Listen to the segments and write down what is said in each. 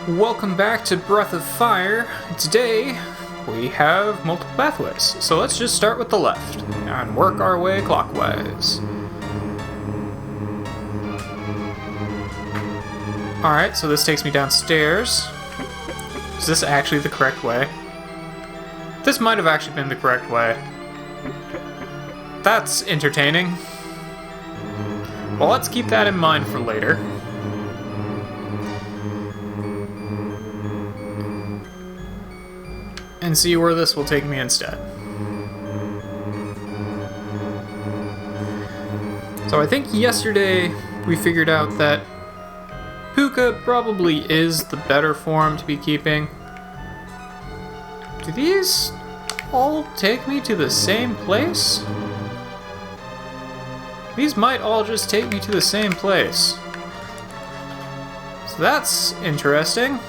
Welcome back to Breath of Fire. Today, we have multiple pathways. So let's just start with the left and work our way clockwise. Alright, so this takes me downstairs. Is this actually the correct way? This might have actually been the correct way. That's entertaining. Well, let's keep that in mind for later. And see where this will take me instead. So I think yesterday we figured out that Puka probably is the better form to be keeping. Do these all take me to the same place? These might all just take me to the same place. So that's interesting.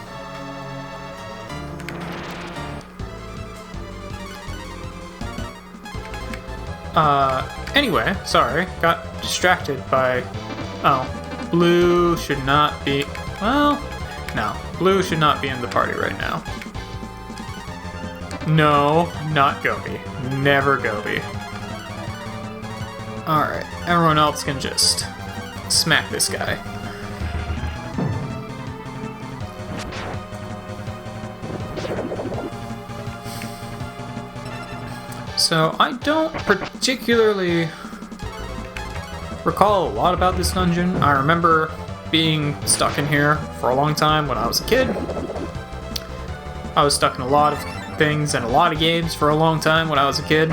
Anyway, sorry, got distracted by... Oh, blue should not be... Well, no, blue should not be in the party right now. No, not Gobi. Never Gobi. Alright, everyone else can just smack this guy. So, I don't particularly recall a lot about this dungeon. I remember being stuck in here for a long time when I was a kid. I was stuck in a lot of things and a lot of games for a long time when I was a kid.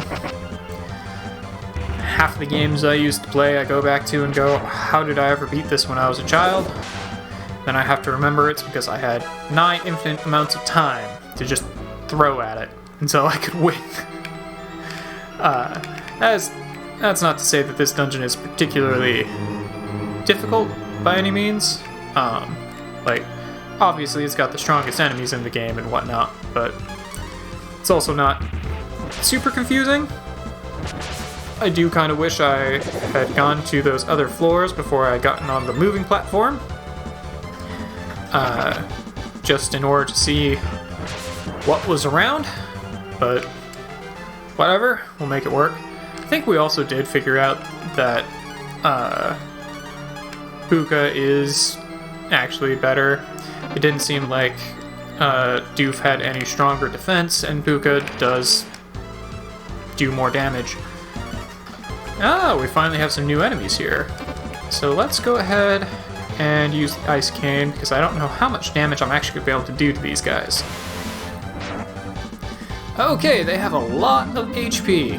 Half the games I used to play, I go back to and go, how did I ever beat this when I was a child? Then I have to remember it's because I had nigh infinite amounts of time to just throw at it until I could win. That's not to say that this dungeon is particularly difficult by any means. Like, obviously it's got the strongest enemies in the game and whatnot, but it's also not super confusing. I do kind of wish I had gone to those other floors before I had gotten on the moving platform. Just in order to see what was around, but whatever, we'll make it work. I think we also did figure out that Puka is actually better. It didn't seem like Doof had any stronger defense, and Puka does do more damage. Ah, we finally have some new enemies here. So let's go ahead and use the Ice Cane, because I don't know how much damage I'm actually going to be able to do to these guys. Okay, they have a lot of HP.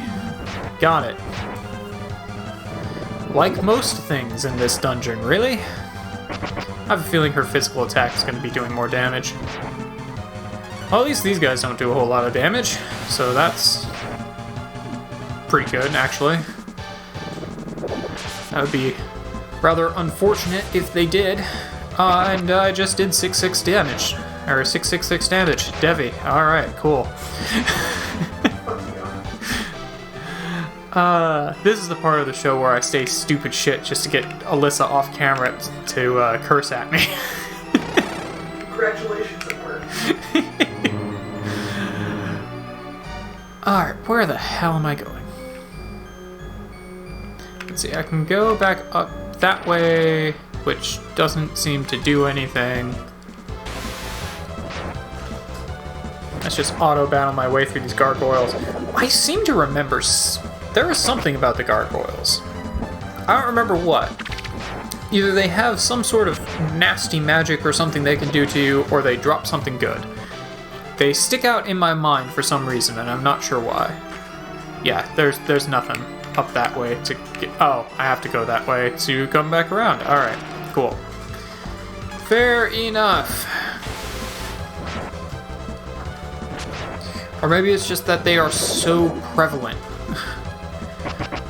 Got it. Like most things in this dungeon, really. I have a feeling her physical attack is going to be doing more damage. Well, at least these guys don't do a whole lot of damage, so that's pretty good, actually. That would be rather unfortunate if they did. And I just did 666 damage. Or 666 damage. Devi. Alright, cool. This is the part of the show where I say stupid shit just to get Alyssa off camera to curse at me. Congratulations, it worked. Alright, where the hell am I going? Let's see, I can go back up that way, which doesn't seem to do anything. Let's just auto-battle my way through these gargoyles. I seem to remember there was something about the gargoyles. I don't remember what. Either they have some sort of nasty magic or something they can do to you, or they drop something good. They stick out in my mind for some reason, and I'm not sure why. Yeah, there's nothing up that way to get... Oh, I have to go that way to come back around. Alright, cool. Fair enough. Or maybe it's just that they are so prevalent.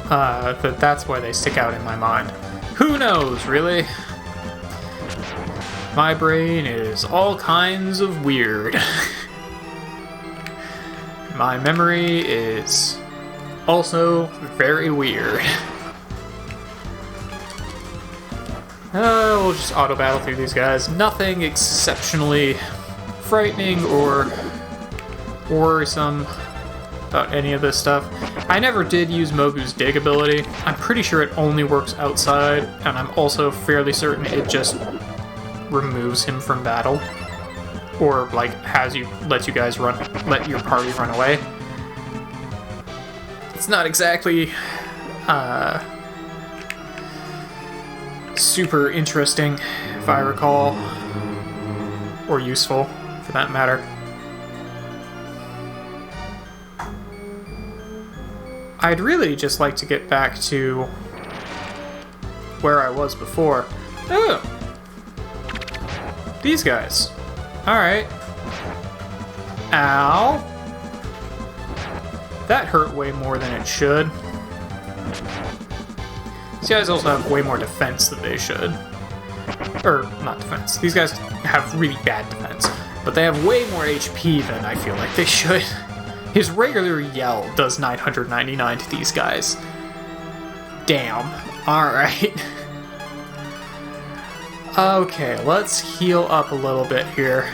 That's why they stick out in my mind. Who knows, really? My brain is all kinds of weird. My memory is also very weird. We'll just auto battle through these guys. Nothing exceptionally frightening or worrisome about any of this stuff. I never did use Mogu's dig ability. I'm pretty sure it only works outside, and I'm also fairly certain it just removes him from battle. Or, like, lets you guys let your party run away. It's not exactly, super interesting, if I recall. Or useful, for that matter. I'd really just like to get back to where I was before. Oh! These guys. Alright. Ow. That hurt way more than it should. These guys also have way more defense than they should. Or, not defense. These guys have really bad defense. But they have way more HP than I feel like they should. His regular yell does 999 to these guys. Damn. Alright. Okay, let's heal up a little bit here.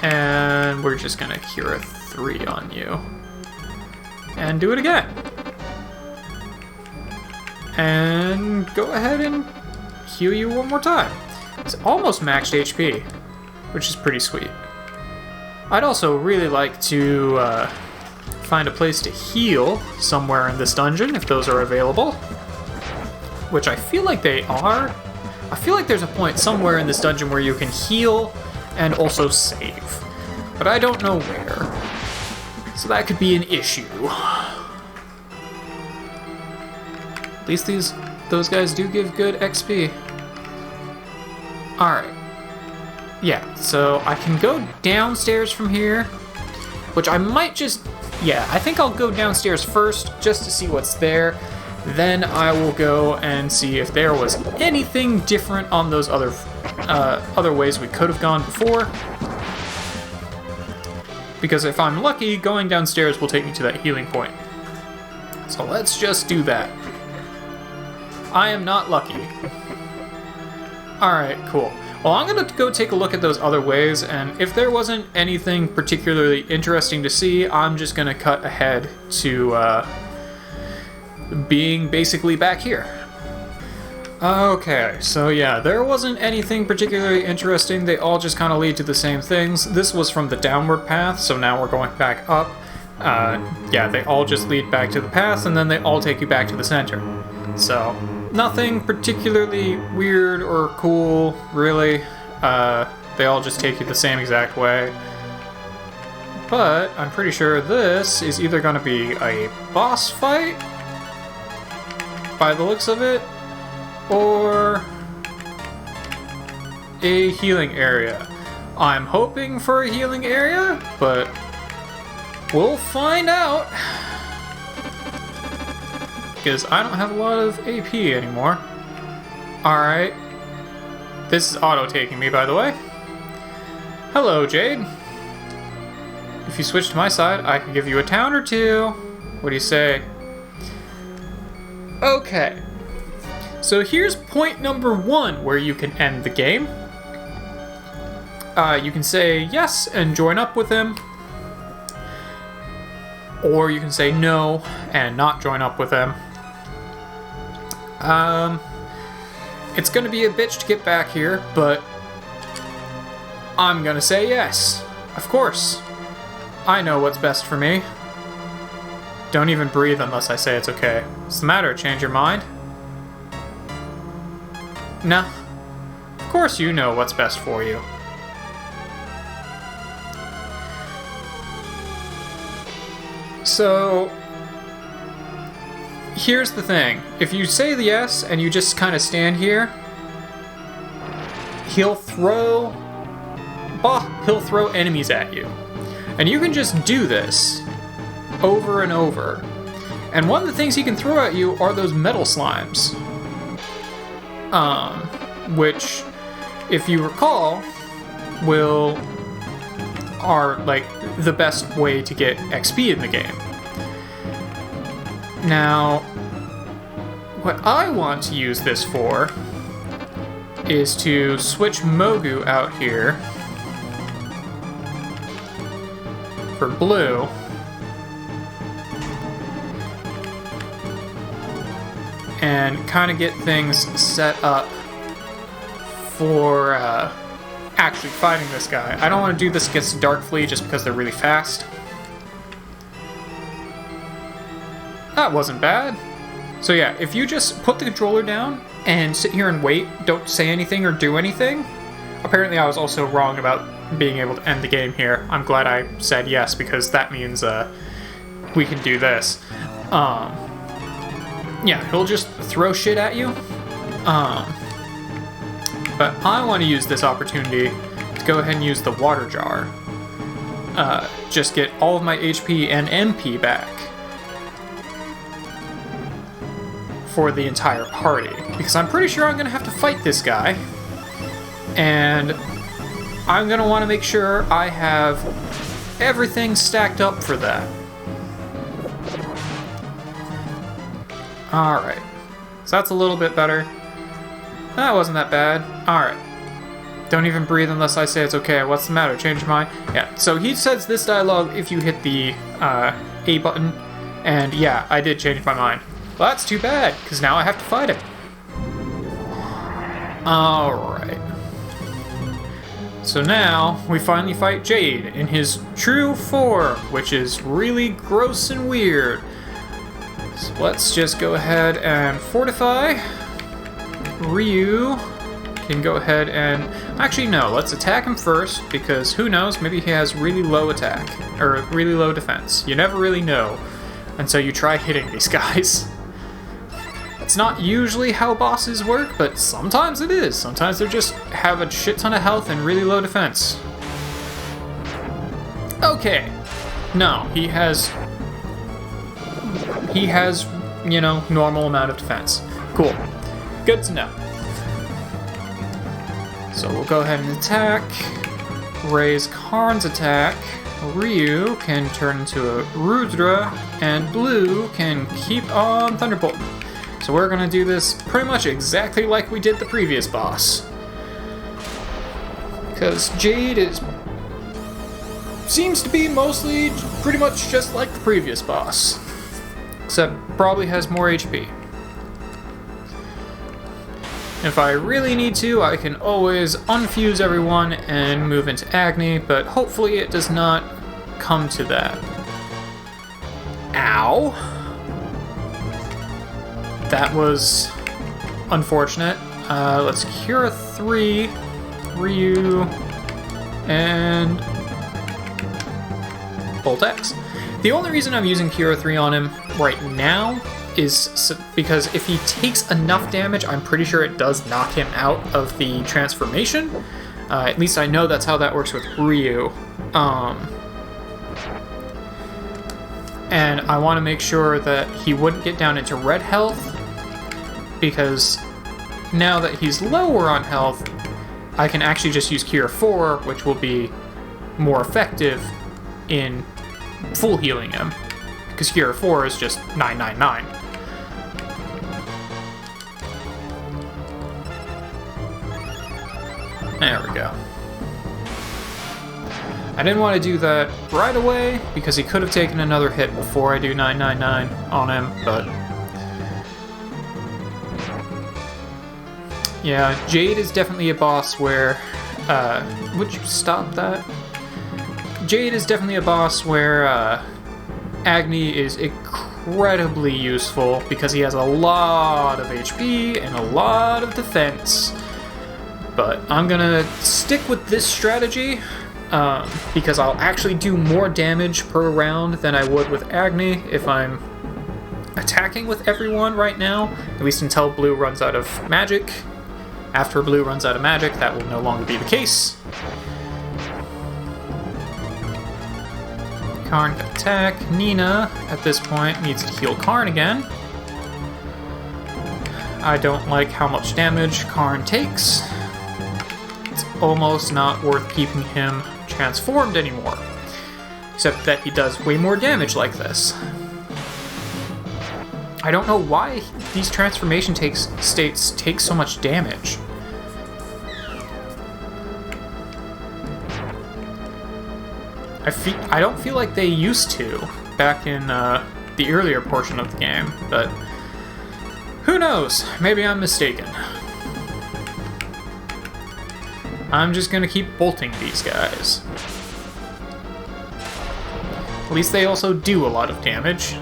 And we're just gonna Cure 3 on you. And do it again. And go ahead and heal you one more time. It's almost maxed HP, which is pretty sweet. I'd also really like to find a place to heal somewhere in this dungeon, if those are available. Which I feel like they are. I feel like there's a point somewhere in this dungeon where you can heal and also save. But I don't know where. So that could be an issue. At least those guys do give good XP. Alright. Yeah, so I can go downstairs from here, which I might just... Yeah, I think I'll go downstairs first, just to see what's there. Then I will go and see if there was anything different on those other ways we could have gone before. Because if I'm lucky, going downstairs will take me to that healing point. So let's just do that. I am not lucky. Alright, cool. Well, I'm going to go take a look at those other ways, and if there wasn't anything particularly interesting to see, I'm just going to cut ahead to being basically back here. Okay, so yeah, there wasn't anything particularly interesting. They all just kind of lead to the same things. This was from the downward path, so now we're going back up. Yeah, they all just lead back to the path, and then they all take you back to the center. So, nothing particularly weird or cool, really. They all just take you the same exact way. But I'm pretty sure this is either going to be a boss fight, by the looks of it, or a healing area. I'm hoping for a healing area, but we'll find out. Because I don't have a lot of AP anymore. Alright. This is auto-taking me, by the way. Hello, Jade. If you switch to my side, I can give you a town or two. What do you say? Okay. So here's point number 1 where you can end the game. You can say yes and join up with him. Or you can say no and not join up with him. It's gonna be a bitch to get back here, but I'm gonna say yes. Of course. I know what's best for me. Don't even breathe unless I say it's okay. What's the matter? Change your mind? No. Of course you know what's best for you. So, here's the thing. If you say the yes and you just kind of stand here, he'll throw enemies at you. And you can just do this over and over. And one of the things he can throw at you are those metal slimes. Which, if you recall, are like the best way to get XP in the game. Now, what I want to use this for is to switch Mogu out here for blue. And kind of get things set up for actually fighting this guy. I don't want to do this against Darkfleet just because they're really fast. That wasn't bad. So yeah, if you just put the controller down and sit here and wait, don't say anything or do anything. Apparently I was also wrong about being able to end the game here. I'm glad I said yes, because that means we can do this. Yeah, he'll just throw shit at you. But I want to use this opportunity to go ahead and use the water jar. Just get all of my HP and MP back for the entire party. Because I'm pretty sure I'm going to have to fight this guy. And I'm going to want to make sure I have everything stacked up for that. Alright, so that's a little bit better. That wasn't that bad. Alright. Don't even breathe unless I say it's okay. What's the matter? Change your mind? Yeah, so he says this dialogue if you hit the A button. And yeah, I did change my mind. Well, that's too bad, because now I have to fight him. Alright. So now, we finally fight Jade in his true form, which is really gross and weird. So let's just go ahead and fortify. Ryu can go ahead and... Actually, no, let's attack him first, because who knows, maybe he has really low attack, or really low defense. You never really know until you try hitting these guys. It's not usually how bosses work, but sometimes it is. Sometimes they just have a shit ton of health and really low defense. Okay. No, he has, you know, normal amount of defense. Cool. Good to know. So we'll go ahead and attack. Raise Karn's attack. Ryu can turn into a Rudra, and Blue can keep on Thunderbolting. So we're gonna do this pretty much exactly like we did the previous boss. Because Jade seems to be mostly pretty much just like the previous boss. Except probably has more HP. If I really need to, I can always unfuse everyone and move into Agni, but hopefully it does not come to that. Ow! That was unfortunate. Let's Cura 3, Ryu, and Bolt X. The only reason I'm using Cura 3 on him right now is because if he takes enough damage, I'm pretty sure it does knock him out of the transformation. At least I know that's how that works with Ryu. And I want to make sure that he wouldn't get down into red health, because now that he's lower on health, I can actually just use Cure 4, which will be more effective in full healing him, because Cure 4 is just 999. There we go. I didn't want to do that right away, because he could have taken another hit before I do 999 on him, but... yeah, Jade is definitely a boss where... would you stop that? Jade is definitely a boss where Agni is incredibly useful, because he has a lot of HP and a lot of defense. But I'm gonna stick with this strategy, because I'll actually do more damage per round than I would with Agni if I'm attacking with everyone right now, at least until Blue runs out of magic. After Blue runs out of magic, that will no longer be the case. Karn can attack. Nina, at this point, needs to heal Karn again. I don't like how much damage Karn takes. It's almost not worth keeping him transformed anymore. Except that he does way more damage like this. I don't know why these transformation states take so much damage. I don't feel like they used to back in the earlier portion of the game, but who knows? Maybe I'm mistaken. I'm just gonna keep bolting these guys. At least they also do a lot of damage.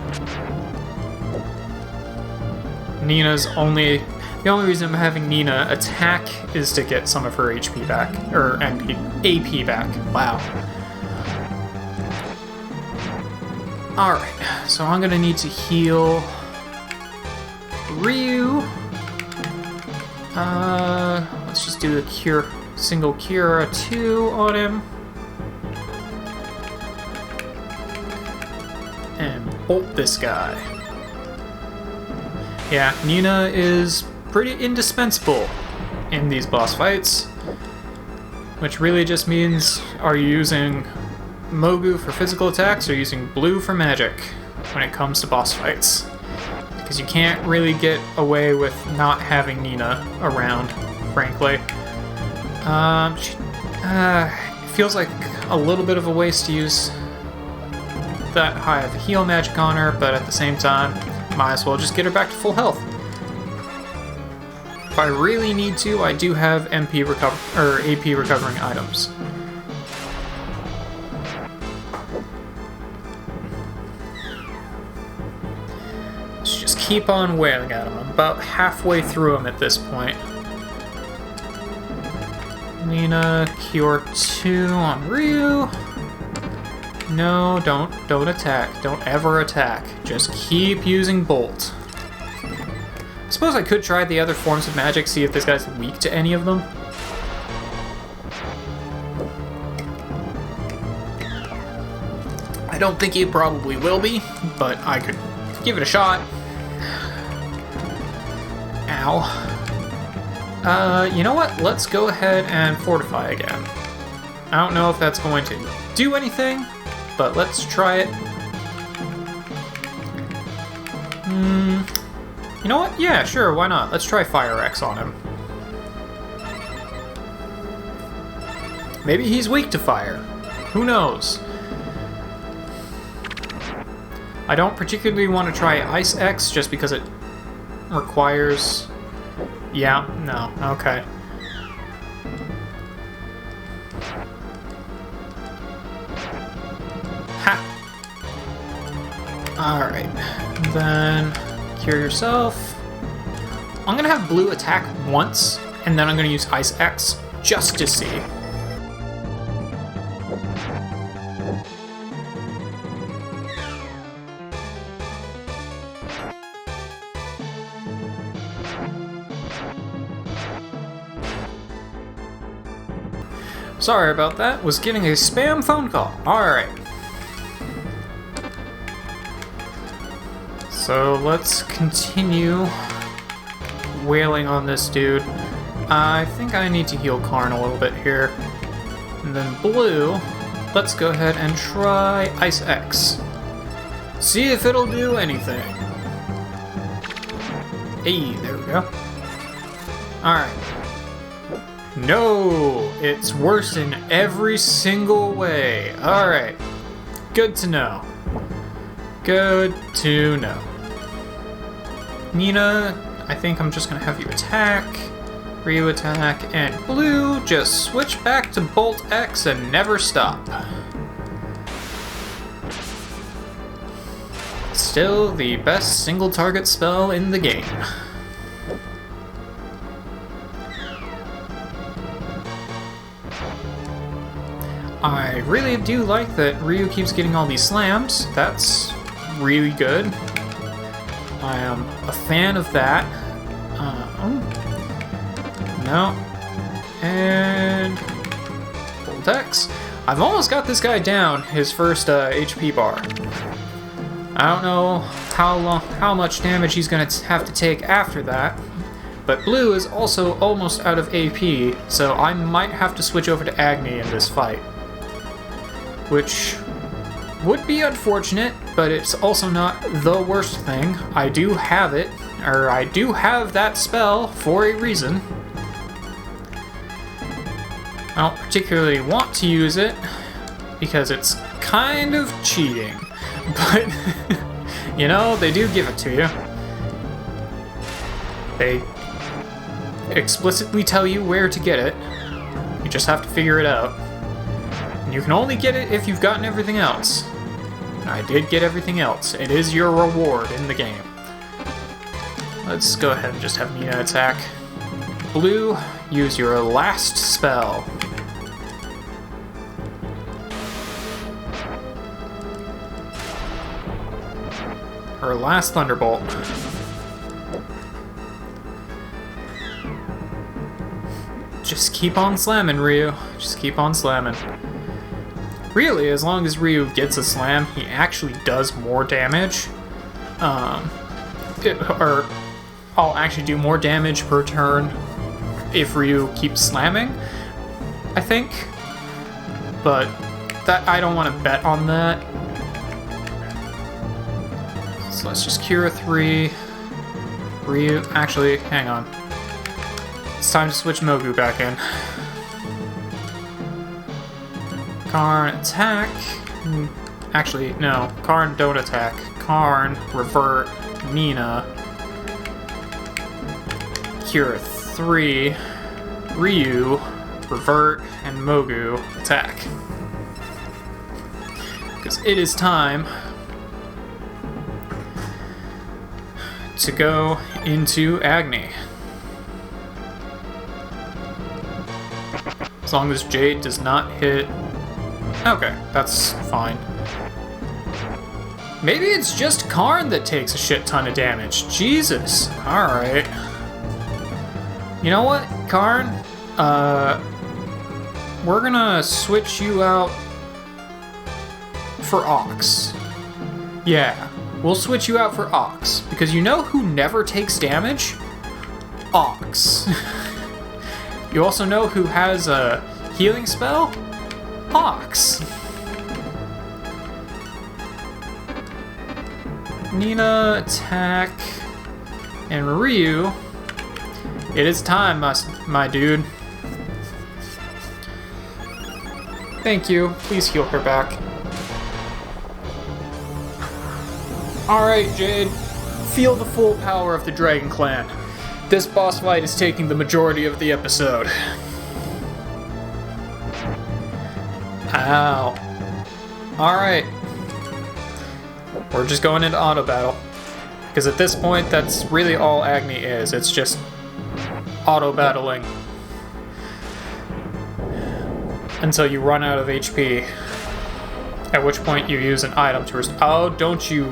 The only reason I'm having Nina attack is to get some of her HP back, or AP back. Wow. Alright, so I'm gonna need to heal Ryu. Let's just do the single Cura 2 on him. And bolt this guy. Yeah, Nina is pretty indispensable in these boss fights, which really just means, are you using Mogu for physical attacks or using Blue for magic when it comes to boss fights? Because you can't really get away with not having Nina around, frankly. It feels like a little bit of a waste to use that high of a heal magic on her, but at the same time, might as well just get her back to full health. If I really need to, I do have AP recovering items. Let's just keep on wailing at him. I'm about halfway through him at this point. Nina, Cure 2 on Ryu. No, don't attack. Don't ever attack. Just keep using Bolt. I suppose I could try the other forms of magic, see if this guy's weak to any of them. I don't think he probably will be, but I could give it a shot. Ow. You know what? Let's go ahead and fortify again. I don't know if that's going to do anything, but let's try it. You know what? Yeah, sure, why not? Let's try Fire X on him. Maybe he's weak to fire. Who knows? I don't particularly want to try Ice X just because it requires... Yeah, no, okay. Ha! Alright, then cure yourself. I'm gonna have Blue attack once, and then I'm gonna use Ice X just to see. Sorry about that, was getting a spam phone call. Alright. So let's continue wailing on this dude. I think I need to heal Karn a little bit here. And then Blue, let's go ahead and try Ice X. See if it'll do anything. Hey, there we go. Alright. No, it's worse in every single way. Alright, good to know. Good to know. Nina, I think I'm just gonna have you attack, Ryu attack, and Blue, just switch back to Bolt X and never stop. Still the best single target spell in the game. I really do like that Ryu keeps getting all these slams. That's really good. I am a fan of that. No. And Bolt X. I've almost got this guy down, his first HP bar. I don't know how much damage he's gonna have to take after that. But Blue is also almost out of AP, so I might have to switch over to Agni in this fight. Which would be unfortunate, but it's also not the worst thing. I do have it, or I do have that spell for a reason. I don't particularly want to use it, because it's kind of cheating. But, you know, they do give it to you. They explicitly tell you where to get it. You just have to figure it out. And you can only get it if you've gotten everything else. I did get everything else. It is your reward in the game. Let's go ahead and just have Nina attack. Blue, use your last spell. Her last Thunderbolt. Just keep on slamming, Ryu. Just keep on slamming. Really, as long as Ryu gets a slam, he actually does more damage. Or I'll actually do more damage per turn if Ryu keeps slamming, I think. But that I don't want to bet on that. So let's just Cure 3. Ryu, actually, hang on. It's time to switch Mogu back in. Karn, attack. Actually, no. Karn, don't attack. Karn, revert. Nina. Cure 3. Ryu, revert. And Mogu, attack. Because it is time to go into Agni. As long as Jade does not hit... Okay, that's fine. Maybe it's just Karn that takes a shit ton of damage. Jesus. Alright. You know what, Karn? We're gonna switch you out for Ox. Yeah, we'll switch you out for Ox. Because you know who never takes damage? Ox. You also know who has a healing spell? Ox. Nina, attack. And Ryu. It is time, my dude. Thank you. Please heal her back. Alright, Jade. Feel the full power of the Dragon Clan. This boss fight is taking the majority of the episode. Ow. Alright. We're just going into auto battle. Because at this point, that's really all Agni is. It's just auto battling. Until you run out of HP. At which point you use an item to restore. Oh, don't you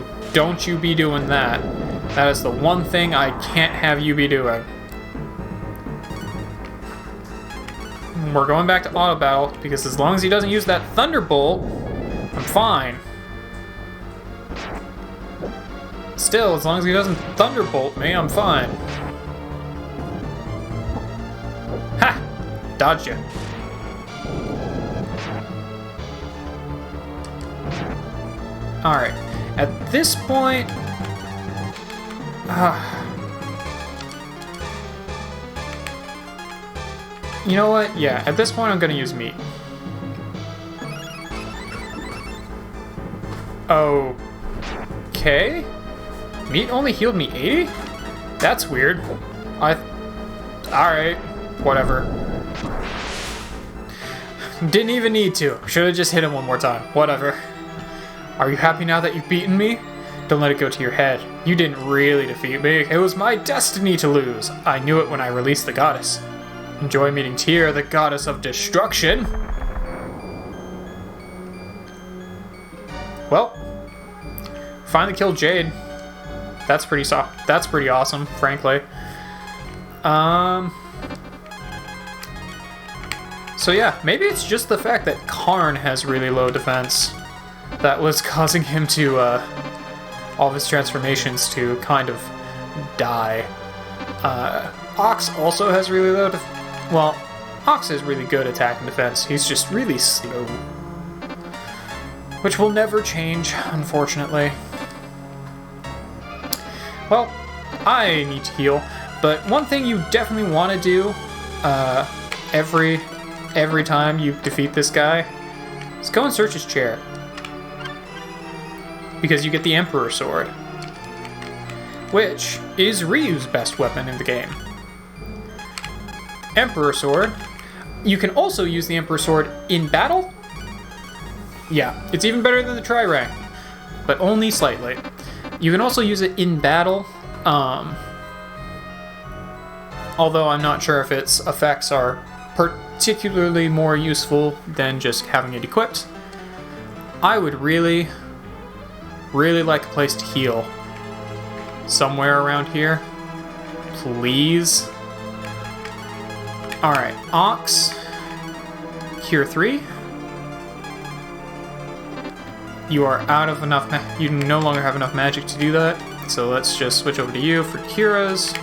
be doing that. That is the one thing I can't have you be doing. We're going back to auto battle, because as long as he doesn't use that Thunderbolt, I'm fine. Still, as long as he doesn't Thunderbolt me, I'm fine. Ha! Dodged you. Alright. At this point... you know what? Yeah, at this point I'm gonna use meat. Okay? Meat only healed me 80? That's weird. Alright, whatever. Didn't even need to. Should've just hit him one more time. Whatever. Are you happy now that you've beaten me? Don't let it go to your head. You didn't really defeat me. It was my destiny to lose. I knew it when I released the goddess. Enjoy meeting Tyr, the goddess of destruction. Well, finally killed Jade. That's pretty That's pretty awesome, frankly. So yeah, maybe it's just the fact that Karn has really low defense that was causing him to, all of his transformations to kind of die. Ox also has really low well, Ox is really good attack and defense. He's just really slow. which will never change, unfortunately. Well, I need to heal, but one thing you definitely want to do every time you defeat this guy is go and search his chair, because you get the Emperor Sword, which is Ryu's best weapon in the game. Emperor Sword. You can also use the Emperor Sword in battle. Yeah, it's even better than the Tri-Rank, but only slightly. You can also use it in battle, although I'm not sure if its effects are particularly more useful than just having it equipped. I would really like a place to heal. Somewhere around here. Please. Alright, Ox. Cure 3. You are out of enough you no longer have enough magic to do that. So let's just switch over to you for Curas.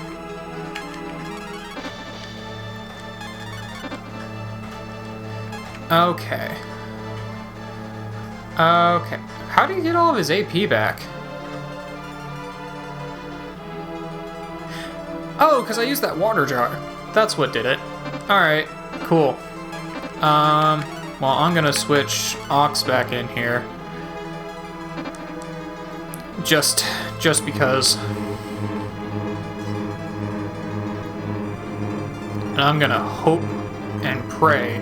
Okay. Okay. How do you get all of his AP back? Oh, because I used that water jar. That's what did it. Alright, cool. Well, I'm gonna switch Ox back in here. Just because. And I'm gonna hope and pray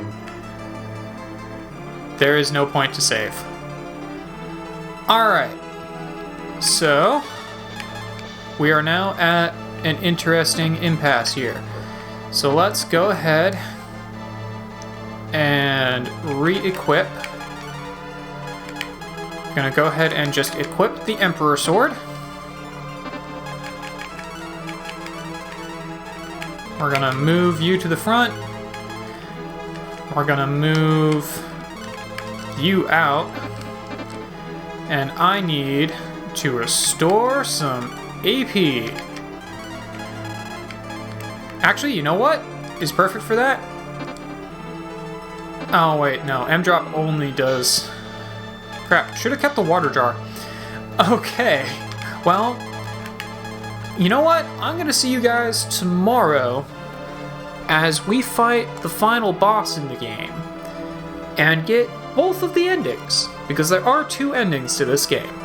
there is no point to save. Alright. So, we are now at an interesting impasse here. So let's go ahead and re-equip. I'm gonna go ahead and just equip the Emperor Sword. We're gonna move you to the front. We're gonna move you out. And I need to restore some AP. Actually, you know what is perfect for that? Oh, wait, no. M-Drop only does... Crap, should have kept the water jar. Okay, well, you know what? I'm going to see you guys tomorrow as we fight the final boss in the game and get both of the endings, because there are 2 endings to this game.